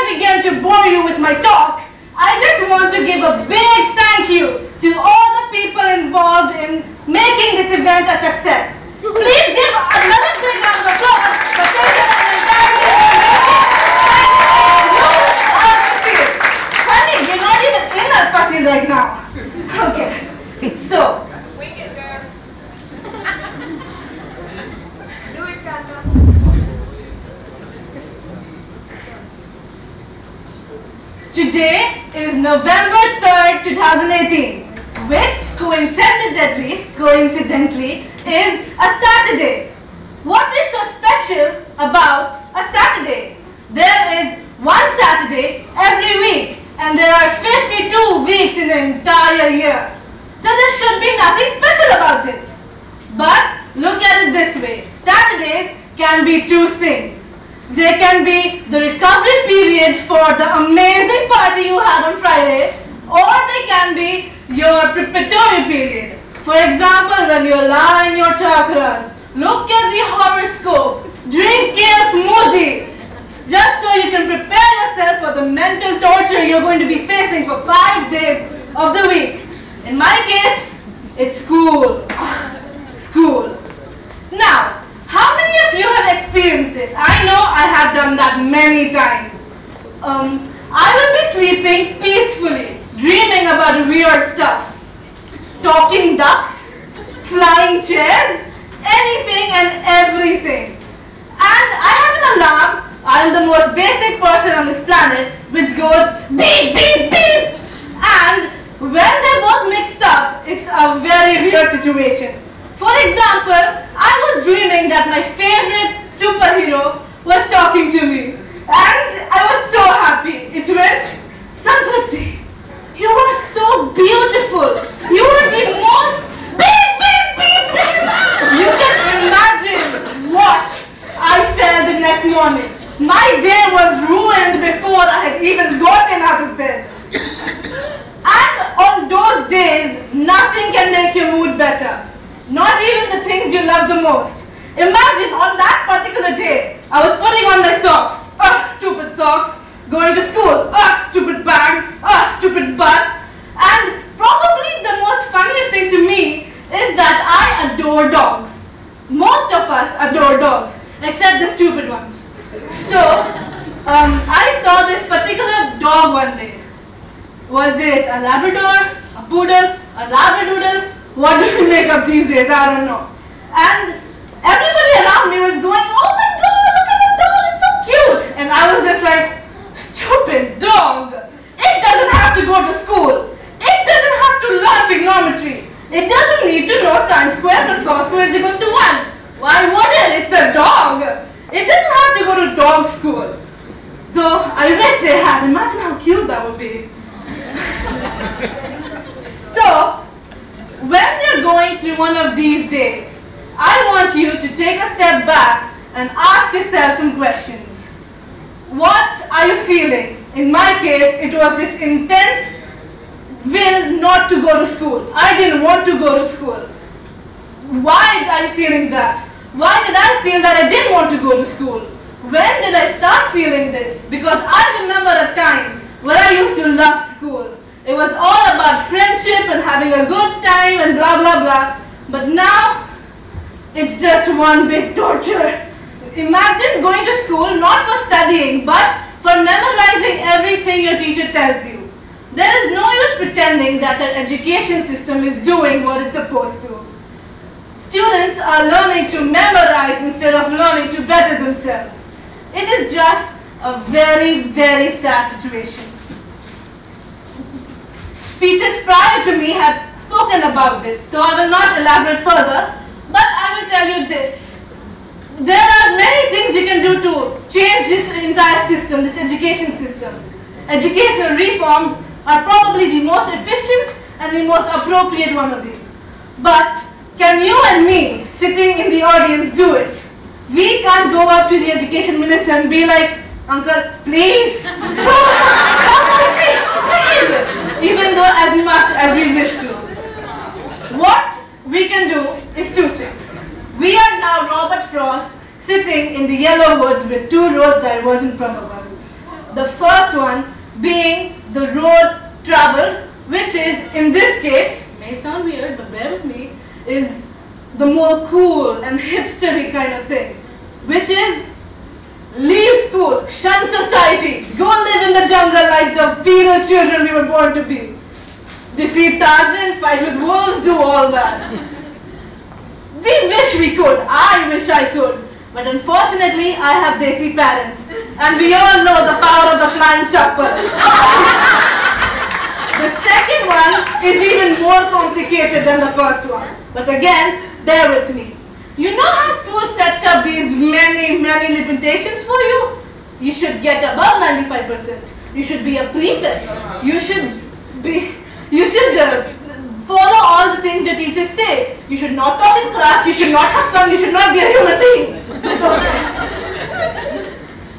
I begin to bore you with my talk, I just want to give a big thank you to all the people involved in making this event a success. Please give another big round of applause for Prasad and the entire team. Honey, you're not even in AlFaSeel right now. Okay, so. Wing it, girl. Do it, Sandra. Today is November 3rd, 2018, which coincidentally is a Saturday. What is so special about a Saturday? There is one Saturday every week, and there are 52 weeks in the entire year. So there should be nothing special about it. But look at it this way. Saturdays can be two things. They can be the recovery period for the amazing party you had on Friday, or they can be your preparatory period. For example, when you align your chakras, look at the horoscope, drink kale smoothie, just so you can prepare yourself for the mental torture you're going to be facing for 5 days of the week. In my case, it's school. School. Now, how many of you have experienced this? I know I have done that many times. I will be sleeping peacefully, dreaming about weird stuff. Talking ducks, flying chairs, anything and everything. And I have an alarm. I am the most basic person on this planet, which goes beep, beep, beep. And when they both mix up, it's a very weird situation. For example, I was dreaming that my favorite superhero was talking to me, and I was so happy. It went, Santripti, you are so beautiful. You are the most beep, beep, beep, beep. You can imagine what I felt the next morning. My day was ruined before I had even gotten out of bed. And on those days, nothing can make your mood better. Not even the things you love the most. Imagine on that particular day, I was putting on my socks. Stupid socks. Going to school. Stupid bag. Stupid bus. And probably the most funniest thing to me is that I adore dogs. Most of us adore dogs, except the stupid ones. So, I saw this particular dog one day. Was it a Labrador, a Poodle, a Labradoodle? What do we make up these days? I don't know. And everybody around me was going, oh my god, look at the dog, it's so cute. And I was just like, stupid dog. It doesn't have to go to school. It doesn't have to learn trigonometry. It doesn't need to know sin squared plus cos squared is equals to 1. Why would it? It's a dog. It doesn't have to go to dog school. Though I wish they had. Imagine how cute that would be. So, when you're going through one of these days, I want you to take a step back and ask yourself some questions. What are you feeling? In my case, it was this intense will not to go to school. I didn't want to go to school. Why are you feeling that? Why did I feel that I didn't want to go to school? When did I start feeling this? Because I remember a time when I used to love school. It was all about friendship and having a good time and blah blah blah. But now, it's just one big torture. Imagine going to school not for studying, but for memorizing everything your teacher tells you. There is no use pretending that our education system is doing what it's supposed to. Students are learning to memorize instead of learning to better themselves. It is just a very, very sad situation. Speeches prior to me have spoken about this, so I will not elaborate further, but I will tell you this. There are many things you can do to change this entire system, this education system. Educational reforms are probably the most efficient and the most appropriate one of these. But can you and me, sitting in the audience, do it? We can't go up to the education minister and be like, Uncle, please, have mercy, please. Even though as much as we wish to. What we can do is two things. We are now Robert Frost sitting in the yellow woods with two roads diverging from us. The first first one being the road traveled, which is, in this case, may sound weird, but bear with me, is the more cool and hipstery kind of thing, which is leave school, shun society, go live in the jungle like the feral children we were born to be. Defeat Tarzan, fight with wolves, do all that. We wish we could, I wish I could, but unfortunately I have desi parents and we all know the power of the flying chopper. The second one is even more complicated than the first one, but again, bear with me. You know how school sets up these many limitations for you? You should get above 95%. You should be a prefect. You should follow all the things your teachers say. You should not talk in class. You should not have fun. You should not be a human being.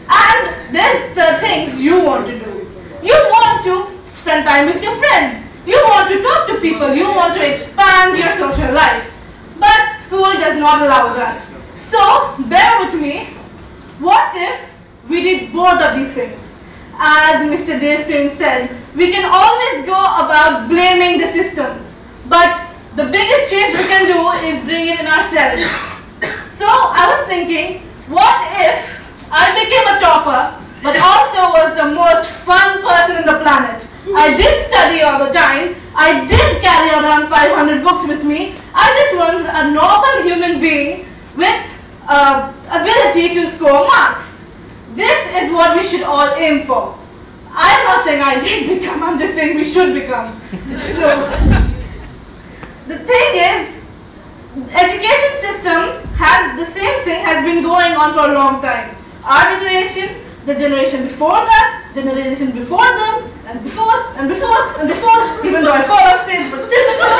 And there's the things you want to do. You want to spend time with your friends. You want to talk to people. You want to expand your social life. But school does not allow that. So, bear with me. What if we did both of these things? As Mr. Dave Crane said, we can always go about blaming the systems. But the biggest change we can do is bring it in ourselves. So, I was thinking, what if I became a topper, but also was the most fun person in the planet? I did study all the time. I did carry around 500 books with me. I just was a normal human being with ability to score marks. This is what we should all aim for. I'm not saying I did become, I'm just saying we should become. So, the thing is, education system has the same thing has been going on for a long time. Our generation, the generation before that, generation before them, and before, and before, and before, even though I fall off stage, but still before.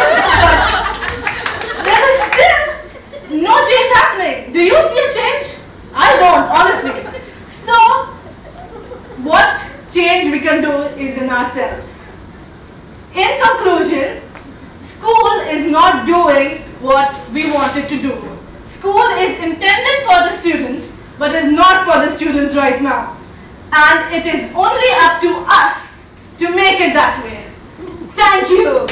But there is still no change happening. Do you see a change? I don't, honestly. So, what change we can do is in ourselves. In conclusion, school is not doing what we want it to do. School is intended for the students, but is not for the students right now. And it is only up to us to make it that way. Thank you.